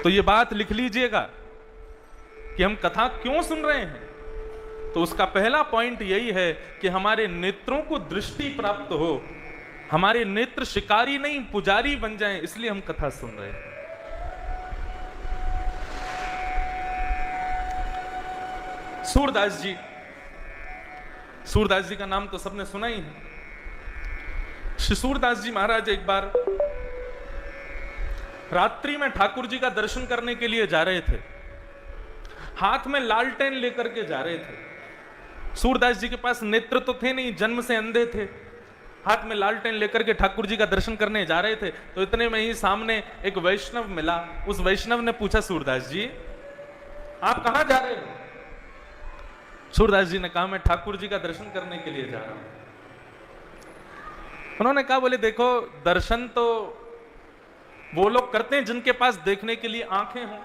तो ये बात लिख लीजिएगा कि हम कथा क्यों सुन रहे हैं। तो उसका पहला पॉइंट यही है कि हमारे नेत्रों को दृष्टि प्राप्त हो, हमारे नेत्र शिकारी नहीं पुजारी बन जाएं, इसलिए हम कथा सुन रहे हैं। सूरदास जी, सूरदास जी का नाम तो सबने सुना ही है। श्री सूरदास जी महाराज एक बार रात्रि में ठाकुर जी का दर्शन करने के लिए जा रहे थे। हाथ में लालटेन लेकर के जा रहे थे। सूरदास जी के पास नेत्र तो थे नहीं, जन्म से अंधे थे। हाथ में लालटेन लेकर के ठाकुर जी का दर्शन करने जा रहे थे। तो इतने में ही सामने एक वैष्णव मिला। उस वैष्णव ने पूछा, सूरदास जी आप कहां जा रहे हो? सूरदास जी ने कहा, मैं ठाकुर जी का दर्शन करने के लिए जा रहा हूं। उन्होंने कहा, बोले देखो, दर्शन तो वो लोग करते हैं जिनके पास देखने के लिए आंखें हों।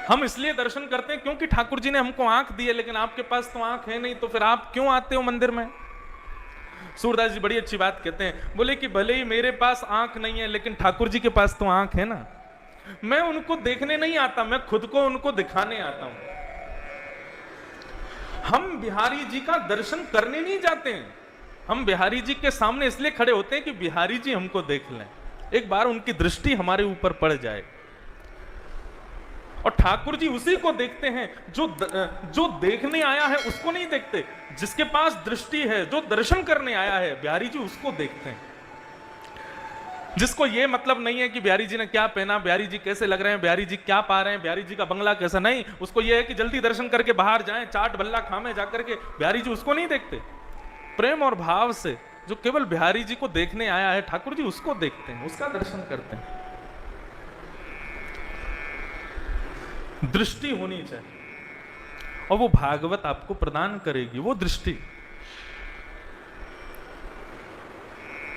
हम इसलिए दर्शन करते हैं क्योंकि ठाकुर जी ने हमको आंख दी है, लेकिन आपके पास तो आंख है नहीं, तो फिर आप क्यों आते हो मंदिर में? सूरदास जी बड़ी अच्छी बात कहते हैं, बोले कि भले ही मेरे पास आंख नहीं है, लेकिन ठाकुर जी के पास तो आंख है ना। मैं उनको देखने नहीं आता, मैं खुद को उनको दिखाने आता हूं। हम बिहारी जी का दर्शन करने नहीं जाते हैं, हम बिहारी जी के सामने इसलिए खड़े होते हैं कि बिहारी जी हमको देख लें, एक बार उनकी दृष्टि हमारे ऊपर पड़ जाए। और ठाकुर जी उसी को देखते हैं जो देखने आया है उसको नहीं देखते, जिसके पास दृष्टि है, जो दर्शन करने आया है, बिहारी जी उसको देखते हैं। जिसको ये मतलब नहीं है कि बिहारी जी ने क्या पहना, बिहारी जी कैसे लग रहे हैं, बिहारी जी क्या पा रहे हैं, बिहारी जी का बंगला कैसा, नहीं। उसको ये है कि जल्दी दर्शन करके बाहर जाएं, चाट बल्ला खामे जाकर के। बिहारी जी उसको नहीं देखते। प्रेम और भाव से जो केवल बिहारी जी को देखने आया है, ठाकुर जी उसको देखते हैं, उसका दर्शन करते हैं। दृष्टि होनी चाहिए और वो भागवत आपको प्रदान करेगी वो दृष्टि।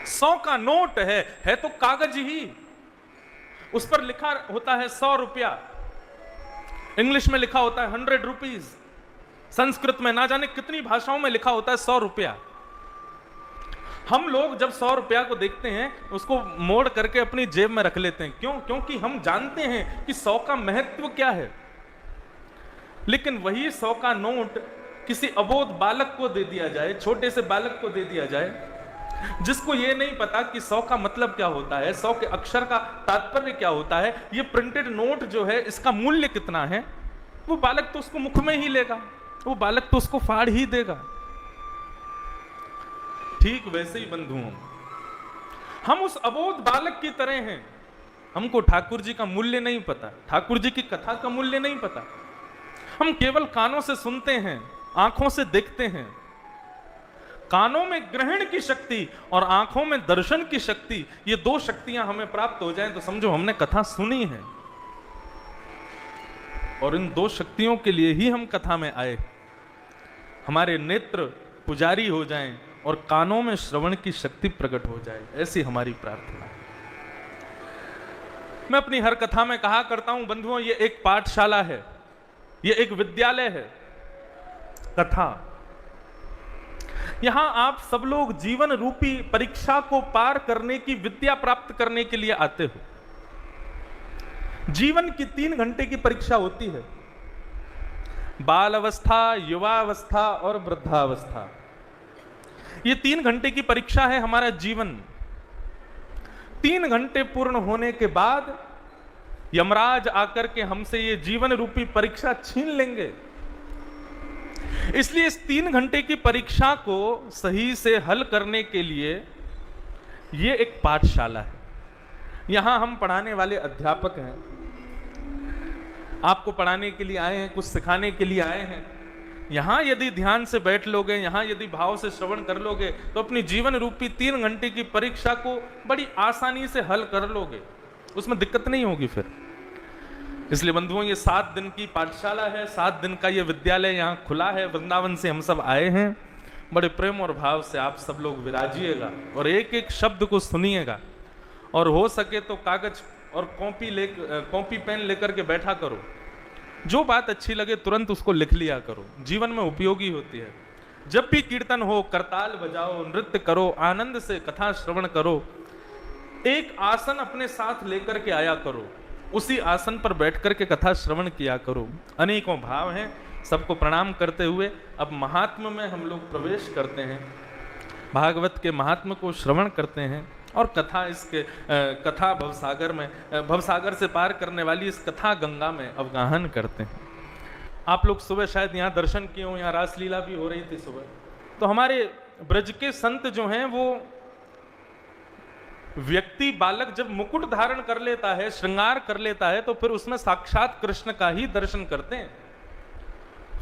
100 का नोट है तो कागज ही, उस पर लिखा होता है 100 रुपया, इंग्लिश में लिखा होता है 100 रुपीज, संस्कृत में ना जाने कितनी भाषाओं में लिखा होता है 100 रुपया। हम लोग जब 100 रुपया को देखते हैं उसको मोड़ करके अपनी जेब में रख लेते हैं। क्यों? क्योंकि हम जानते हैं कि 100 का महत्व क्या है। लेकिन वही 100 का नोट किसी अबोध बालक को दे दिया जाए, छोटे से बालक को दे दिया जाए, जिसको ये नहीं पता कि 100 का मतलब क्या होता है, 100 के अक्षर का तात्पर्य क्या होता है, ये प्रिंटेड नोट जो है इसका मूल्य कितना है, वो बालक तो उसको मुख में ही लेगा, वो बालक तो उसको फाड़ ही देगा। ठीक वैसे ही बंधुओं, हम उस अबोध बालक की तरह हैं। हमको ठाकुर जी का मूल्य नहीं पता, ठाकुर जी की कथा का मूल्य नहीं पता। हम केवल कानों से सुनते हैं, आंखों से देखते हैं। कानों में ग्रहण की शक्ति और आंखों में दर्शन की शक्ति, ये 2 शक्तियां हमें प्राप्त हो जाएं तो समझो हमने कथा सुनी है। और इन 2 शक्तियों के लिए ही हम कथा में आए। हमारे नेत्र पुजारी हो जाएं और कानों में श्रवण की शक्ति प्रकट हो जाए, ऐसी हमारी प्रार्थना है। मैं अपनी हर कथा में कहा करता हूं बंधुओं, ये एक पाठशाला है, ये एक विद्यालय है कथा। यहां आप सब लोग जीवन रूपी परीक्षा को पार करने की विद्या प्राप्त करने के लिए आते हो। जीवन की 3 घंटे की परीक्षा होती है, बाल अवस्था, युवावस्था और वृद्धावस्था। ये 3 घंटे की परीक्षा है हमारा जीवन। 3 घंटे पूर्ण होने के बाद यमराज आकर के हमसे ये जीवन रूपी परीक्षा छीन लेंगे। इसलिए इस 3 घंटे की परीक्षा को सही से हल करने के लिए ये एक पाठशाला है। यहां हम पढ़ाने वाले अध्यापक हैं, आपको पढ़ाने के लिए आए हैं, कुछ सिखाने के लिए आए हैं। यहां यदि ध्यान से बैठ लोगे, यहां यदि भाव से श्रवण कर लोगे, तो अपनी जीवन रूपी 3 घंटे की परीक्षा को बड़ी आसानी से हल कर लोगे, उसमें दिक्कत नहीं होगी फिर। इसलिए बंधुओं, ये 7 दिन की पाठशाला है, 7 दिन का ये विद्यालय यहाँ खुला है। वृंदावन से हम सब आए हैं। बड़े प्रेम और भाव से आप सब लोग विराजिएगा और एक एक शब्द को सुनिएगा। और हो सके तो कागज और कॉपी पेन लेकर के बैठा करो। जो बात अच्छी लगे तुरंत उसको लिख लिया करो, जीवन में उपयोगी होती है। जब भी कीर्तन हो, करताल बजाओ, नृत्य करो, आनंद से कथा श्रवण करो। एक आसन अपने साथ लेकर के आया करो, उसी आसन पर बैठ कर के कथा श्रवण किया करो। अनेकों भाव हैं, सबको प्रणाम करते हुए अब महात्म में हम लोग प्रवेश करते हैं, भागवत के महात्म को श्रवण करते हैं और कथा इसके कथा भवसागर में, भवसागर से पार करने वाली इस कथा गंगा में अवगाहन करते हैं। आप लोग सुबह शायद यहाँ दर्शन किए हो, यहाँ रासलीला भी हो रही थी सुबह। तो हमारे ब्रज के संत जो हैं वो व्यक्ति बालक जब मुकुट धारण कर लेता है, श्रृंगार कर लेता है, तो फिर उसमें साक्षात कृष्ण का ही दर्शन करते हैं।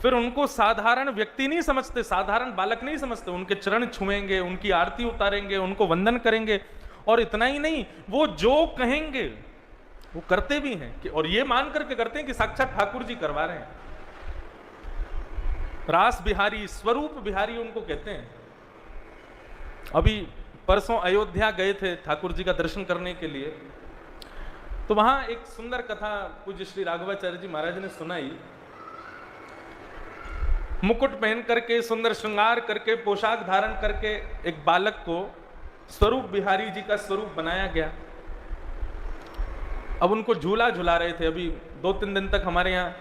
फिर उनको साधारण व्यक्ति नहीं समझते, साधारण बालक नहीं समझते, उनके चरण छुएंगे, उनकी आरती उतारेंगे, उनको वंदन करेंगे। और इतना ही नहीं, वो जो कहेंगे वो करते भी हैं कि, और ये मान करके करते हैं कि साक्षात ठाकुर जी करवा रहे हैं। रास बिहारी, स्वरूप बिहारी उनको कहते हैं। अभी परसों अयोध्या गए थे ठाकुर जी का दर्शन करने के लिए, तो वहां एक सुंदर कथा पूज्य श्री राघवाचार्य जी महाराज ने सुनाई। मुकुट पहन करके, सुंदर श्रृंगार करके, पोशाक धारण करके एक बालक को स्वरूप बिहारी जी का स्वरूप बनाया गया। अब उनको झूला झुला रहे थे। अभी 2-3 दिन तक हमारे यहाँ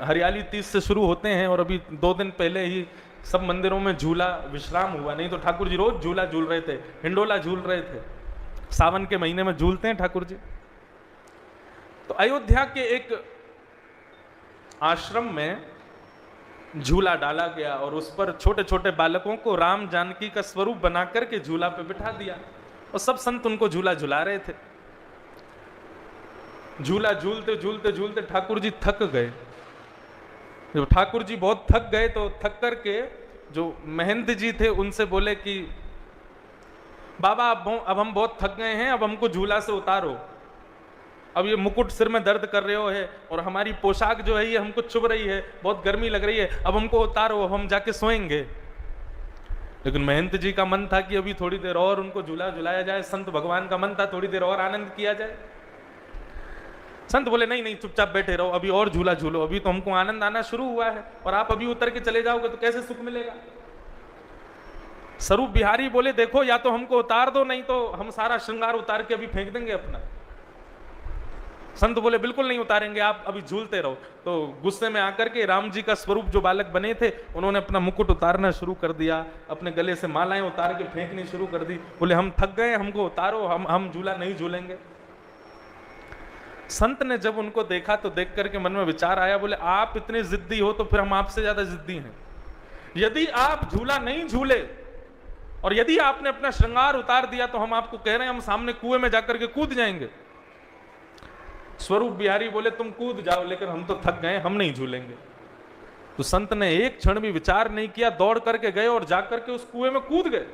हरियाली तीज से शुरू होते हैं और अभी 2 दिन पहले ही सब मंदिरों में झूला विश्राम हुआ। नहीं तो ठाकुर जी रोज झूला झूल रहे थे, हिंडोला झूल रहे थे। सावन के महीने में झूलते हैं ठाकुर जी। तो अयोध्या के एक आश्रम में झूला डाला गया और उस पर छोटे छोटे बालकों को राम जानकी का स्वरूप बना करके झूला पे बिठा दिया और सब संत उनको झूला झुला रहे थे। झूला झूलते झूलते झूलते ठाकुर जी थक गए। जब ठाकुर जी बहुत थक गए तो थक करके जो महंत जी थे उनसे बोले कि बाबा अब हम बहुत थक गए हैं, अब हमको झूला से उतारो। अब ये मुकुट सिर में दर्द कर रहे हो है और हमारी पोशाक जो है ये हमको चुभ रही है, बहुत गर्मी लग रही है, अब हमको उतारो, अब हम जाके सोएंगे। लेकिन महंत जी का मन था कि अभी थोड़ी देर और उनको झूला झुलाया जाए। संत भगवान का मन था थोड़ी देर और आनंद किया जाए। संत बोले नहीं नहीं, चुपचाप बैठे रहो, अभी और झूला झूलो, अभी तो हमको आनंद आना शुरू हुआ है और आप अभी उतर के चले जाओगे तो कैसे सुख मिलेगा। स्वरूप बिहारी बोले देखो, या तो हमको उतार दो, नहीं तो हम सारा श्रृंगार उतार के अभी फेंक देंगे अपना। संत बोले बिल्कुल नहीं उतारेंगे, आप अभी झूलते रहो। तो गुस्से में आकर के राम जी का स्वरूप जो बालक बने थे उन्होंने अपना मुकुट उतारना शुरू कर दिया, अपने गले से मालाएं उतार के फेंकनी शुरू कर दी। बोले हम थक गए, हमको उतारो, हम झूला नहीं झूलेंगे। संत ने जब उनको देखा तो देख करके मन में विचार आया, बोले आप इतने जिद्दी हो तो फिर हम आपसे ज्यादा जिद्दी हैं। यदि आप झूला नहीं झूले और यदि आपने अपना श्रृंगार उतार दिया तो हम आपको कह रहे हैं हम सामने कुएं में जाकर के कूद जाएंगे। स्वरूप बिहारी बोले तुम कूद जाओ, लेकिन हम तो थक गए, हम नहीं झूलेंगे। तो संत ने एक क्षण भी विचार नहीं किया, दौड़ करके गए और जाकर के उस कुएं में कूद गए।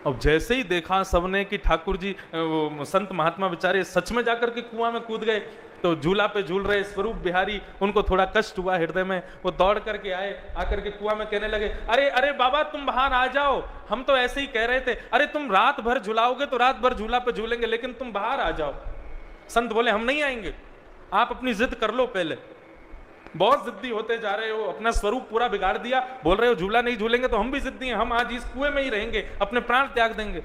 अब जैसे ही देखा सबने कि ठाकुर जी संत महात्मा बेचारे सच में जाकर के कुआं में कूद गए, तो झूला पे झूल रहे स्वरूप बिहारी, उनको थोड़ा कष्ट हुआ हृदय में। वो दौड़ करके आए, आकर के कुआं में कहने लगे अरे अरे बाबा तुम बाहर आ जाओ, हम तो ऐसे ही कह रहे थे, अरे तुम रात भर झुलाओगे तो रात भर झूला पे झूलेंगे, लेकिन तुम बाहर आ जाओ। संत बोले हम नहीं आएंगे, आप अपनी जिद कर लो, पहले बहुत जिद्दी होते जा रहे हो, अपना स्वरूप पूरा बिगाड़ दिया, बोल रहे हो झूला नहीं झूलेंगे, तो हम भी जिद्दी हैं, हम आज इस कुएं में ही रहेंगे, अपने प्राण त्याग देंगे।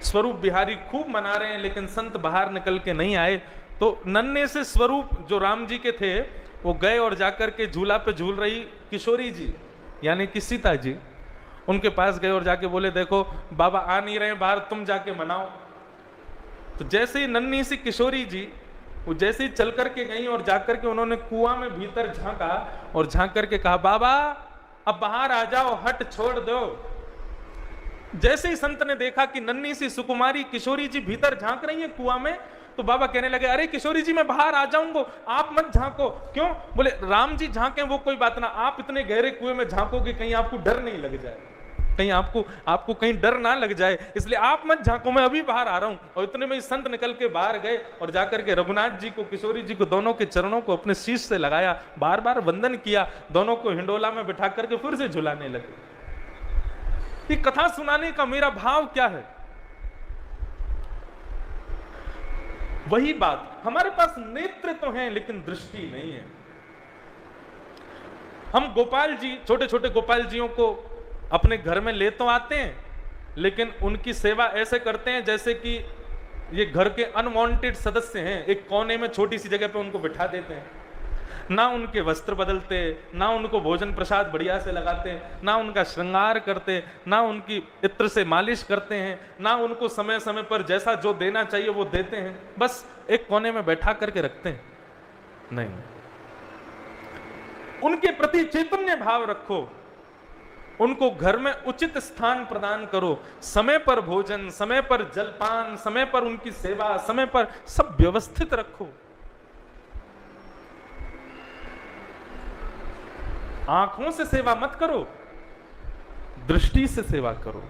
स्वरूप बिहारी खूब मना रहे हैं, लेकिन संत बाहर निकल के नहीं आए। तो नन्हे से स्वरूप जो राम जी के थे वो गए और जाकर के झूला पे झूल रही किशोरी जी यानी कि सीता जी, उनके पास गए और जाके बोले देखो बाबा आ नहीं रहे बाहर, तुम जाके मनाओ। तो जैसे ही नन्ही सी किशोरी जी वो जैसे ही चल करके गई और जाकर के उन्होंने कुआं में भीतर झांका और झांक करके कहा बाबा अब बाहर आ जाओ, हट छोड़ दो। जैसे ही संत ने देखा कि नन्ही सी सुकुमारी किशोरी जी भीतर झांक रही है कुआं में, तो बाबा कहने लगे अरे किशोरी जी मैं बाहर आ जाऊंगा, आप मत झांको। क्यों? बोले राम जी झांके वो कोई बात ना, आप इतने गहरे कुएं में झांकोगे कहीं आपको डर नहीं लग जाए, कहीं आपको कहीं डर ना लग जाए, इसलिए आप मत झांको, मैं अभी बाहर आ रहा हूं। और इतने में संत निकल के बाहर गए और जाकर के रघुनाथ जी को, किशोरी जी को, दोनों के चरणों को अपने शीश से लगाया, बार बार वंदन किया, दोनों को हिंडोला में बिठा करके फिर से झुलाने लगे। ये कथा सुनाने का मेरा भाव क्या है? वही बात, हमारे पास नेत्र तो हैं लेकिन दृष्टि नहीं है। हम गोपाल जी, छोटे छोटे गोपाल जियों को अपने घर में ले तो आते हैं, लेकिन उनकी सेवा ऐसे करते हैं जैसे कि ये घर के अनवांटेड सदस्य हैं। एक कोने में छोटी सी जगह पे उनको बिठा देते हैं। ना उनके वस्त्र बदलते, ना उनको भोजन प्रसाद बढ़िया से लगाते, ना उनका श्रृंगार करते, ना उनकी इत्र से मालिश करते हैं, ना उनको समय समय पर जैसा जो देना चाहिए वो देते हैं, बस एक कोने में बैठा करके रखते हैं। नहीं, उनके प्रति चैतन्य भाव रखो, उनको घर में उचित स्थान प्रदान करो, समय पर भोजन, समय पर जलपान, समय पर उनकी सेवा, समय पर सब व्यवस्थित रखो। आंखों से सेवा मत करो, दृष्टि से सेवा करो।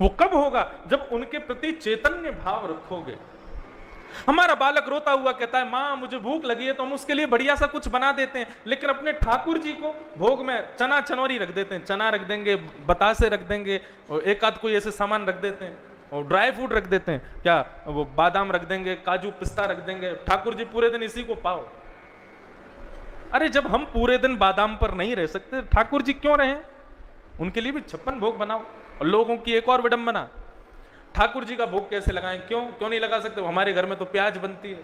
वो कब होगा? जब उनके प्रति चैतन्य भाव रखोगे। हमारा बालक रोता हुआ कहता है, मां मुझे भूख लगी है, तो हम उसके लिए बढ़िया सा कुछ बना देते हैं, लेकिन अपने ठाकुर जी को भोग में चना चनौरी रख देते हैं, चना रख देंगे, बतासे रख देंगे, और एक आध कोई ऐसे सामान रख देते हैं, और ड्राई फ्रूट रख देते हैं, क्या वो बादाम रख देंगे, काजू पिस्ता रख देंगे, ठाकुर जी पूरे दिन इसी को पाओ। अरे जब हम पूरे दिन बादाम पर नहीं रह सकते, ठाकुर जी क्यों रहे? उनके लिए भी 56 भोग बनाओ। और लोगों की एक और विडंबना, ठाकुर जी का भोग कैसे लगाएं? क्यों नहीं लगा सकते? हमारे घर में तो प्याज बनती है।